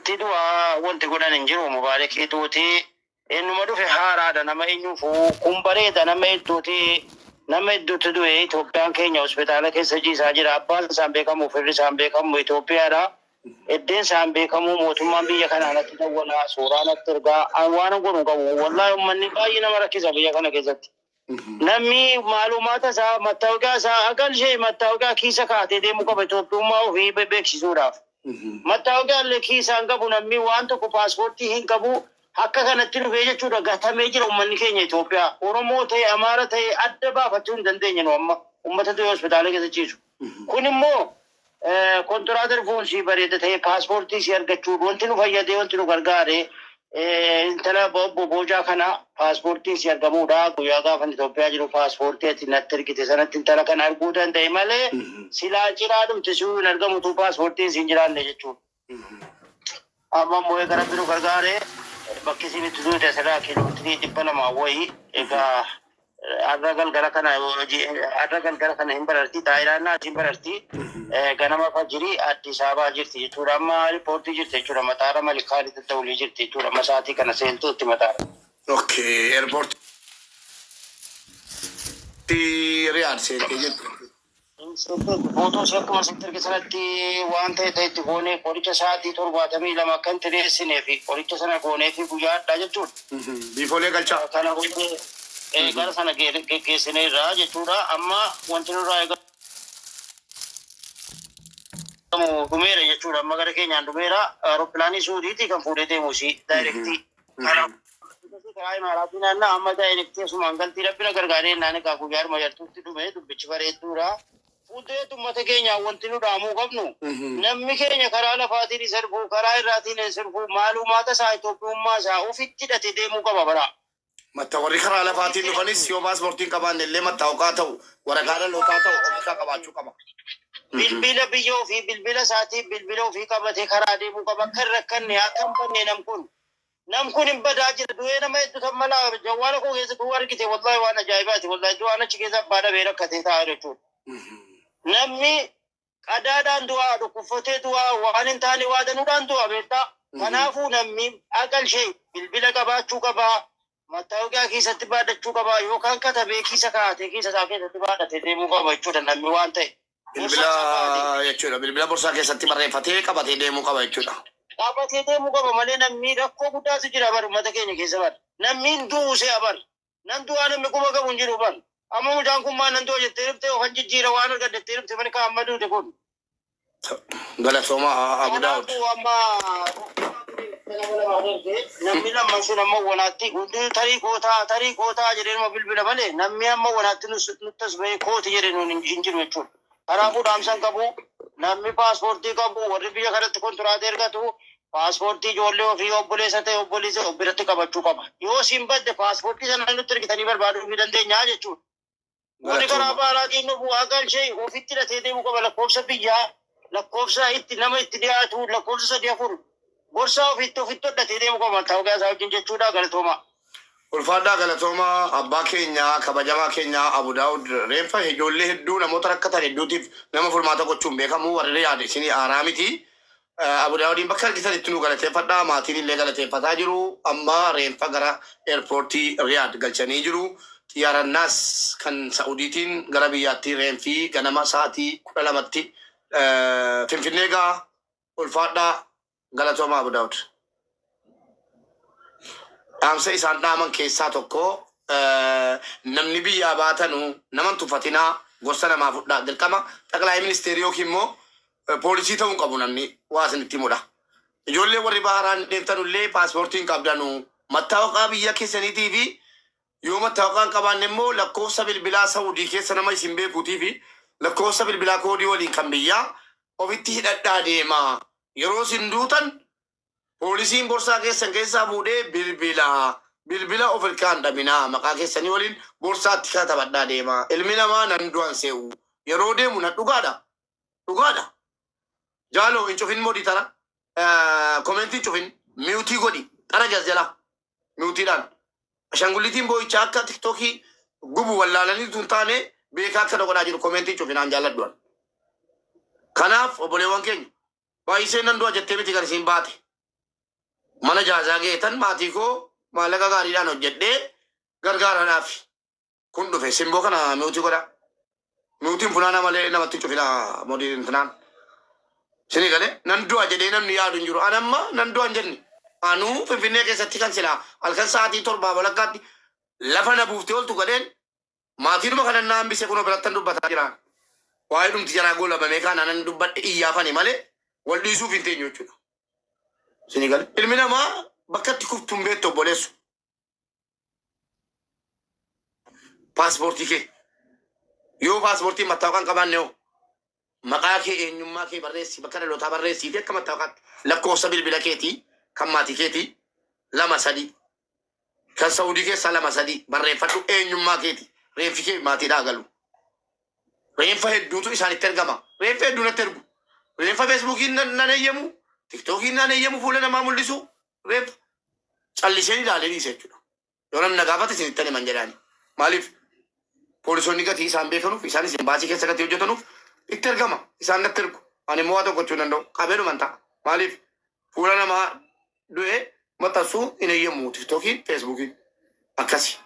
wanti du'a wanti godhan hin jiru mubaarak ituuti eenyuma dhufe haaraadha nama eenyuufuu kun bareeda nama hedduutu du'e Itoophiyaan keenya hospitaala keessa ciisaa jira abbaan isaan beekamu firri isaan beekamu Itoophiyaadha eddeen isaan beekamu mootummaan biyya kanaa natti dawwala suuraan natti ergaa waan godhu qabu wallahi ummanni baay'ee nama rakkisa biyya kana keessatti namni maalumaata isaa mattaawqaa isaa agalshee mattaawqaa kiisa kaatee deemu qaba Itoophiyummaa ofii beeksisuudhaaf. Mattaawqaa illee kiisaan qabu namni waan tokko paaspoortii hin qabu akka kanatti dhufee jechuudha gatamee jira ummanni keenya Itoophiyaa. Oromoo ta'e Amaara ta'e adda baafachuu hin dandeenye nu amma uummata ta'e hospitaala keessa ciisu. Kun immoo kontiraatar fuunsii bareeda ta'e paaspoortii si argachuu wanti nu fayyadee wanti nu gargaare intala boojaa kana paaspoortii si argamuudha guyyaa gaafa Itoophiyaa jiru paaspoortii ati natti ergite sanatti intala kana arguu danda'e malee silaa ciraa dhumte si hin argamu tu paaspoortiin si hin jiraanne jechuudha. Amma immoo gara biru gargaare bakki isin itti duute asirraa kiiloomeetirii 200 wayii egaa arra galgala kana hin bararti taayiraannaa hin bararti ganama fajirii Addis Ababaa jirti jechuudha amma riippoortii jirti jechuudha mataara malikaanitti ta'ulii jirti jechuudha masaatii kana seentuutti mataara. Okay, airport Riyadh seentee jirti. Footoo si akkuma sitti erge sanatti waan ta'e itti goonee qoricha sa'aatii 72 kan tireessinee fi qoricha sana goonee fi guyyaa addaa jechuudha. Biifoolee galchaa. Kana gootee gara sana geggeessinee irraa jechuudha amma wanti nurraa eegamu dhumeera jechuudha amma gara keenyaan dhumeera aeropilaanii suudiitii kan fuudhee deemu si daayirektii. Karaa imaaraatii naannaa amma daayirektii asumaan galtii rabbina gargaaree naan egaa guyyaa arma jartuutti dhume dubbichi bareedduudha. Fuulduree uummata keenya wanti nu dhaamuu qabnu namni keenya karaa lafaatiin sirfuu karaa irraatiin sirfuu maalumaata isaa Itoophiyummaa isaa ofitti hidhatee deemuu qaba bara. Matta warri karaa lafaatiin dhufanis yoo paaspoortiin qabaanne illee mattaawqaa ta'u waraqaa dhalootaa ta'u ofiisaa qabaachuu qaba. Bilbila biyya ofii bilbila isaatii bilbila ofii qabatee karaa deemuu qaba akka hin rakkanne akka hin banne nam kun hin badaa jira du'ee nama hedduu kan malaa jawwaala koo keessatti argite wallahi waan ajaa'ibaati wallahi du'aan achi keessa abbaa dhabee rakkatee ta'a jechuudha. Namni qadaadhaan du'aa dhukkubfatee du'aa waan hin taane waa danuudhaan du'a beektaa. Kanaafuu namni aqalshee bilbila qabaachuu qabaa. Mattaawqaa keessatti baadhachuu qabaa yookaan katabee kiisa kaa'atee kiisa isaa keessatti baadhatee deemuu qaba jechuudha namni waan ta'e. Bilbila jechuudha bilbila borsaa keessatti barreeffatee qabatee deemuu qaba jechuudha. Qabatee deemuu qaba malee namni rakkoo guddaatu jira bar uummata keenya keessa bar. Namni hin duusee bar. Nan du'aa namni quba qabu hin jiru bar. Amma mucaan kun maan nan du'a jettee dhuftee ofan jijjiira waan argattee dhuftee mani kaan amma duute kun. Galatooma Abu Daawud. Namni lamman sun amma wanaatti hundi tarii kootaa jedhee bilbila malee namni amma wanaatti nuttas bahee kooti jedhee nuun hin jiru jechuudha. Kanaafuu dhaamsan qabu namni paaspoortii qabu warri biyya kanatti kontiraata ergatu paaspoortii ijoollee ofii obboleessa ta'e obboleessa biratti qabachuu qaba. Yoo siin badde paaspoortii sana nutti ergitanii barbaaduu fi dandeenya jechuudha. Warri karaa baaraatiin dhufu agalshee ofitti hidhatee deemuu qaba lakkoofsa biyyaa lakkoofsa itti nama itti dhiyaatu lakkoofsa 3-4 gorsaa ofitti hidhatee deemuu qaba ta'uu isaa wajjin jechuudha galatooma. Ulfaadhaa galatooma abbaa keenya kabajamaa keenya Abu Daawud reeffa ijoollee hedduu namoota rakkatan hedduutiif nama furmaata gochuun beekamu warri yaade isinii aaraa miti. Abu Daawudiin bakka argitan itti nu galateeffadhaa maatiin illee galateeffataa jiru amma reeffa gara eerpoortii Riyaad galchanii jiru. Xiyyaarrannaas kan Saudiitiin gara biyyaatti reeffii ganama sa'aatii 12tti Finfinnee gaa ulfaadhaa galatooma Abu Daawud. Dhaamsa isaan dhaaman keessaa tokko namni biyyaa baatanu naman tuffatinaa gorsa namaa fudhaa dirqama xaqalaayii ministeerii yookiin immoo poolisii ta'uu qabu namni waa isinitti himudha. Ijoollee warri baharaan deemtanullee paaspoortiin qabdanu mattaawqaa biyya keessaniitii fi yoo mattaawqaan qabaanne immoo lakkoofsa bilbilaa Saudii keessa nama isin beekuutii fi lakkoofsa bilbilaa koodii waliin kan biyyaa ofitti hidhadhaa deemaa. Yeroo isin duutan poolisiin borsaa keessan keessaa fuudhee bilbila of ilkaan dhabinaa maqaa keessanii waliin borsaatti katabadhaa deemaa. Ilmi namaa nan du'an se'u yeroo deemu na dhugaadha. Jaaloo hin cufin modii tana komentii cufin miutii godhi xara jala miutiidhaan. Ashangullitiin boo'ichaa akka tiktookii gubu wallaalanii tun taane beekaa akka godhaa jiru komentii cufinaan jaalladhuan. Kanaaf obboleewwan keenya baay'isee nan du'a jettee miti kan isin baate. mana jaazaa geetan maatii koo maallaqa gaariidhaan hojjedhee gargaaranaaf kun dhufe simboo kana mi'uutii godha. Mi'uutiin funaana malee namatti cufina modii intinaan. Sini galee nan du'a jedhee namni yaadu hin jiru. Anamma nan du'a hin jenni. Anuu Finfinnee keessatti kan silaa halkan sa'aatii 7 walakkaatti lafa na buuftee oltu gadheen maatiidhuma kana naan bisee kunoo birattan dubbataa jiraan. Waa'ee dhumti jaraa goolabamee kaana nan dubbadhe iyyaafani malee wal dhiisuuf hin teenyu jechuudha. Sini galee ilmi namaa bakka itti kuftuun beektu obboleessu. Paaspoortii kee yoo paaspoortii mattaawaqaan qabaanne hoo maqaa kee eenyummaa kee barreessi bakka dhalootaa barreessii fi akka mattaawaqaatti lakkoofsa bilbila keetii kan maatii keetii 2-3 kan Saudii keessaa 2-3 barreeffadhu eenyummaa keetii reenfi kee maatiidhaa galu. Reenfa hedduutu isaanitti ergama. Reenfa hedduu natti ergu. Reenfa feesbuukiin nan eeyyamu tiktookiin nan eeyyamu fuula namaa mul'isu reenfa calliseen ilaalee dhiise jechuudha. Yoo namni na gaafate isinitti himan jedhaani. Maaliif poolisoonni gatii isaan beekanuuf isaanis baasii keessa gatii hojjetanuuf itti ergama isaan natti ergu. Ani immoo waa tokko jechuu danda'u qabeedhuman ta'a. Maaliif fuula namaa du'ee maxxansuu hin eeyyamu tiktookiin feesbuukiin akkasi.